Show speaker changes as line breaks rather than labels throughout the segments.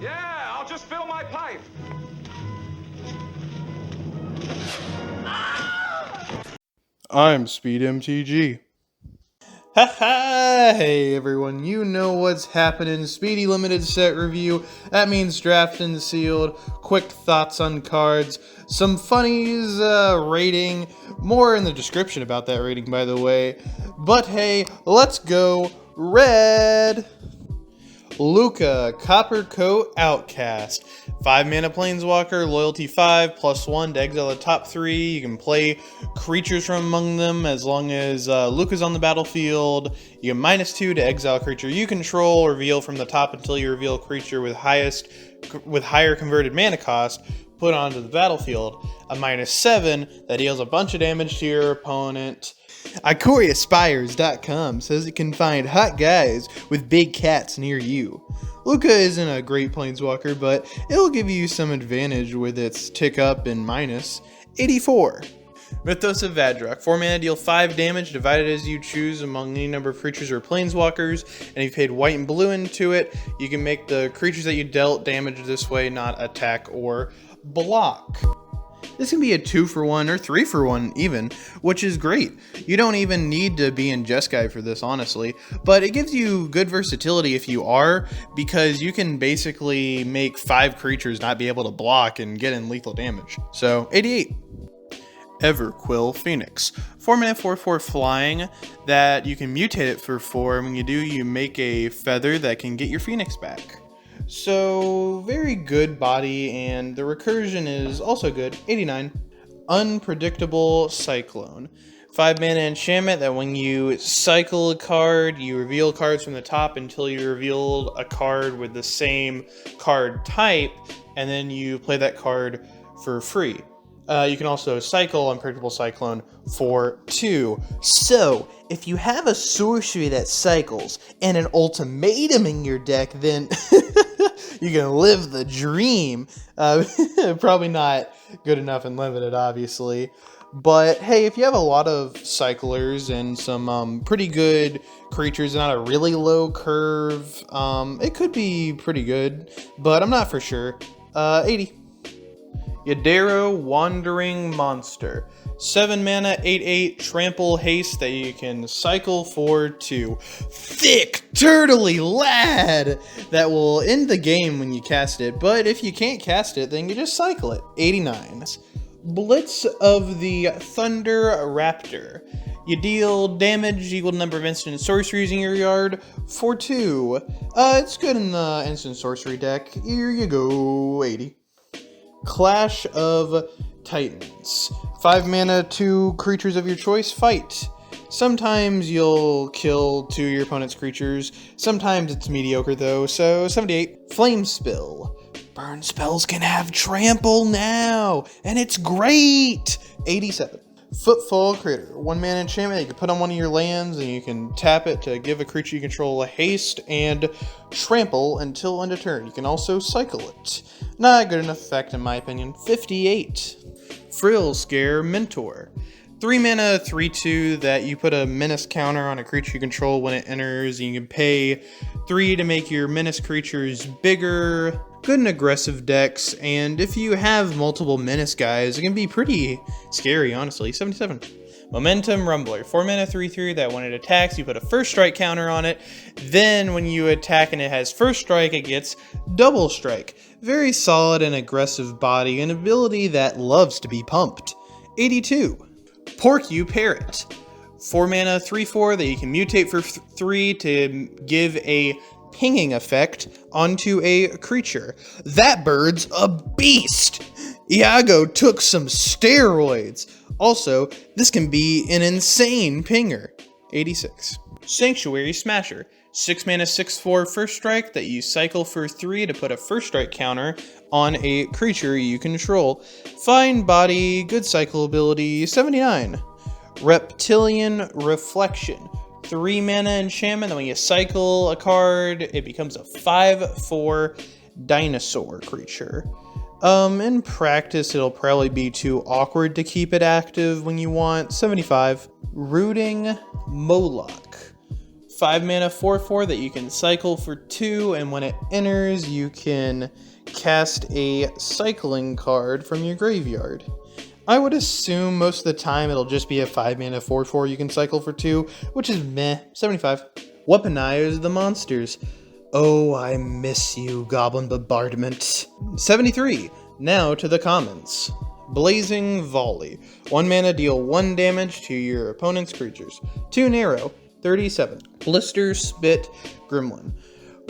Yeah, I'll just fill my pipe.
I'm Speed MTG. Hey everyone, you know what's happening. Speedy limited set review. That means draft and sealed, quick thoughts on cards, some funnies, rating, more in the description about that rating by the way. But hey, let's go red! Luca, Copper Coat Outcast. 5 mana Planeswalker, loyalty 5, +1 to exile the top 3. You can play creatures from among them as long as Luca's on the battlefield. You get -2 to exile a creature you control, reveal from the top until you reveal a creature with higher converted mana cost, put onto the battlefield. A -7 that deals a bunch of damage to your opponent. IkoriaSpires.com says it can find hot guys with big cats near you. Luca isn't a great planeswalker, but it'll give you some advantage with its tick up and minus. 84. Mythos of Vadrok. 4 mana, deal 5 damage, divided as you choose among any number of creatures or planeswalkers, and if you paid white and blue into it, you can make the creatures that you dealt damage this way not attack or block. This can be a 2-for-1 or 3-for-1 even, which is great. You don't even need to be in Jeskai for this, honestly, but it gives you good versatility if you are, because you can basically make 5 creatures not be able to block and get in lethal damage. So, 88. Everquill Phoenix. 4 mana 4/4 flying that you can mutate it for 4, and when you do, you make a feather that can get your Phoenix back. So, very good body, and the recursion is also good. 89. Unpredictable Cyclone. 5 mana enchantment that when you cycle a card, you reveal cards from the top until you reveal a card with the same card type, and then you play that card for free. You can also cycle Unpredictable Cyclone for 2. So, if you have a sorcery that cycles and an ultimatum in your deck, then you can live the dream. Probably not good enough and limited, obviously. But hey, if you have a lot of cyclers and some pretty good creatures and not a really low curve, it could be pretty good, but I'm not for sure. 80. Vidaro, Wandering Monster. 7 mana, 8/8, trample haste that you can cycle for 2. Thick, turtly lad! That will end the game when you cast it, but if you can't cast it, then you just cycle it. 89. Blitz of the Thunder Raptor. You deal damage equal to number of instant and sorceries in your yard for 2. It's good in the instant sorcery deck. Here you go, 80. Clash of Titans. 5 mana, 2 creatures of your choice, fight. Sometimes you'll kill 2 of your opponent's creatures. Sometimes it's mediocre though, so 78. Flame Spill. Burn spells can have trample now, and it's great! 87. Footfall Critter. 1 mana enchantment that you can put on one of your lands, and you can tap it to give a creature you control a haste and trample until end of turn. You can also cycle it. Not good enough effect in my opinion. 58. Frill Scare Mentor. 3 mana, 3/2 that you put a menace counter on a creature you control when it enters, and you can pay 3 to make your menace creatures bigger. Good in aggressive decks, and if you have multiple menace guys, it can be pretty scary, honestly. 77. Momentum Rumbler. 4 mana, 3/3 that when it attacks, you put a first strike counter on it. Then when you attack and it has first strike, it gets double strike. Very solid and aggressive body, an ability that loves to be pumped. 82. Porcu Parrot. 4 mana, 3/4 that you can mutate for 3 to give a pinging effect onto a creature. That bird's a beast! Iago took some steroids. Also, this can be an insane pinger. 86. Sanctuary Smasher. 6 mana, 6/4 first strike that you cycle for 3 to put a first strike counter on a creature you control. Fine body, good cycle ability. 79. Reptilian Reflection. 3 mana enchantment that when you cycle a card, it becomes a 5/4 dinosaur creature. In practice, it'll probably be too awkward to keep it active when you want. 75. Rooting Moloch. 5 mana 4/4 that you can cycle for 2, and when it enters, you can cast a cycling card from your graveyard. I would assume most of the time it'll just be a 5 mana 4/4 you can cycle for 2, which is meh. 75. Weaponize the Monsters. Oh, I miss you, Goblin Bombardment. 73. Now to the commons. Blazing Volley. 1 mana, deal 1 damage to your opponent's creatures. 2 narrow. 37. Blister Spit Gremlin.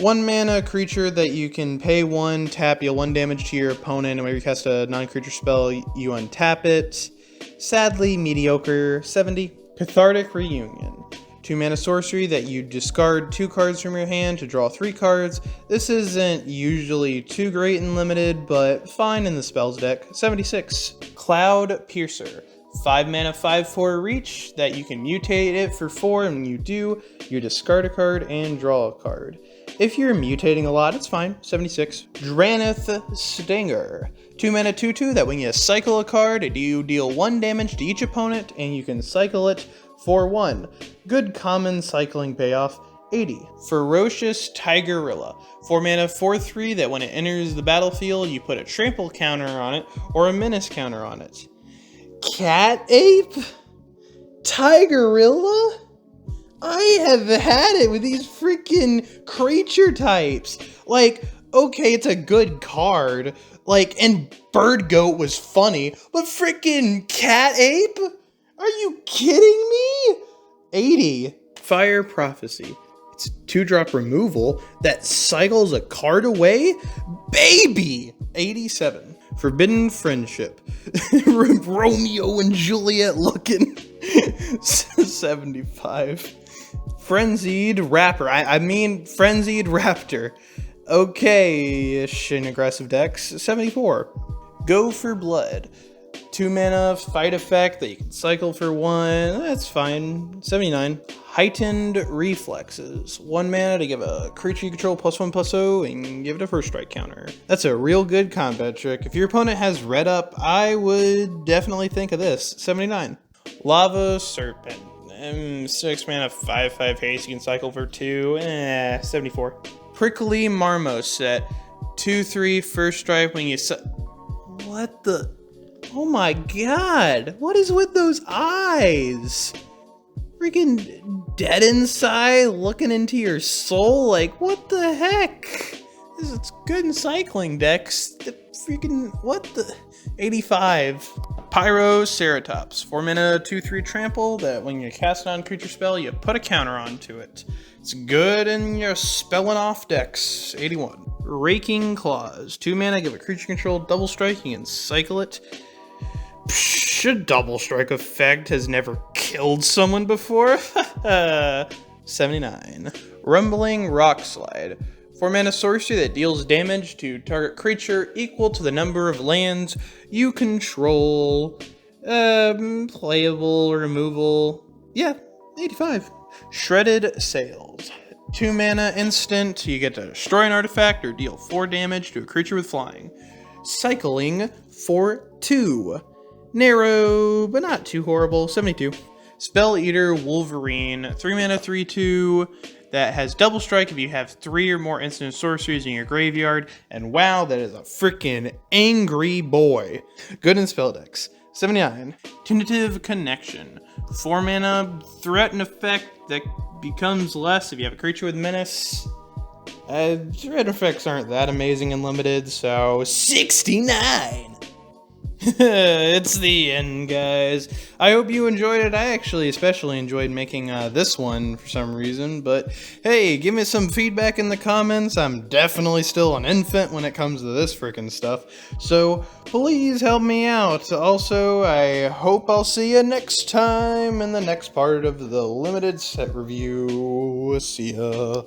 1 mana creature that you can pay 1, tap, deal 1 damage to your opponent, and whenever you cast a non-creature spell, you untap it. Sadly, mediocre. 70. Cathartic Reunion. 2 mana sorcery that you discard 2 cards from your hand to draw 3 cards. This isn't usually too great in limited, but fine in the spells deck. 76. Cloud Piercer. 5 mana 5/4 reach that you can mutate it for 4, and when you do, you discard a card and draw a card. If you're mutating a lot, it's fine. 76. Dranith Stinger. 2 mana 2/2 that when you cycle a card, you deal 1 damage to each opponent, and you can cycle it for 1. Good common cycling payoff. 80. Ferocious Tigerilla. 4 mana 4/3 that when it enters the battlefield, you put a trample counter on it or a menace counter on it. Cat Ape? Tigerilla? I have had it with these freaking creature types. Like, okay, it's a good card. Like, and Bird Goat was funny, but freaking Cat Ape? Are you kidding me? 80. Fire Prophecy. It's a 2-drop removal that cycles a card away? Baby! 87. Forbidden Friendship. Romeo and Juliet looking. 75. Frenzied Rapper. I mean Frenzied Raptor. Okay-ish in aggressive decks. 74. Go for Blood. 2 mana fight effect that you can cycle for 1. That's fine. 79. Heightened Reflexes. 1 mana to give a creature you control +1/+0 and give it a first strike counter. That's a real good combat trick. If your opponent has red up, I would definitely think of this. 79. Lava Serpent. 6 mana 5/5 haste you can cycle for 2. 74. Prickly Marmoset. 2/3 first strike when you what the? Oh my god, what is with those eyes? Freaking dead inside, looking into your soul, like, what the heck? It's good in cycling decks. The freaking, what the? 85. Pyroceratops. 4 mana 2/3 trample that when you cast an on-creature spell, you put a counter onto it. It's good in your spelling off decks. 81. Raking Claws. 2 mana, give a creature control double strike, you can cycle it. A double strike effect has never killed someone before. 79. Rumbling Rockslide. 4 mana sorcery that deals damage to target creature equal to the number of lands you control. Playable, removal. Yeah, 85. Shredded Sails. 2 mana instant, you get to destroy an artifact or deal 4 damage to a creature with flying. Cycling for 2. Narrow, but not too horrible. 72. Spell Eater Wolverine. 3 mana 3/2 that has double strike if you have 3 or more instant sorceries in your graveyard. And wow, that is a freaking angry boy. Good in spell decks. 79. Tentative Connection. 4 mana threaten effect that becomes less if you have a creature with menace. Threat effects aren't that amazing and limited, so 69. It's the end, guys. I hope you enjoyed it. I actually especially enjoyed making this one for some reason, but hey, give me some feedback in the comments. I'm definitely still an infant when it comes to this freaking stuff, so please help me out. Also, I hope I'll see you next time in the next part of the limited set review. See ya.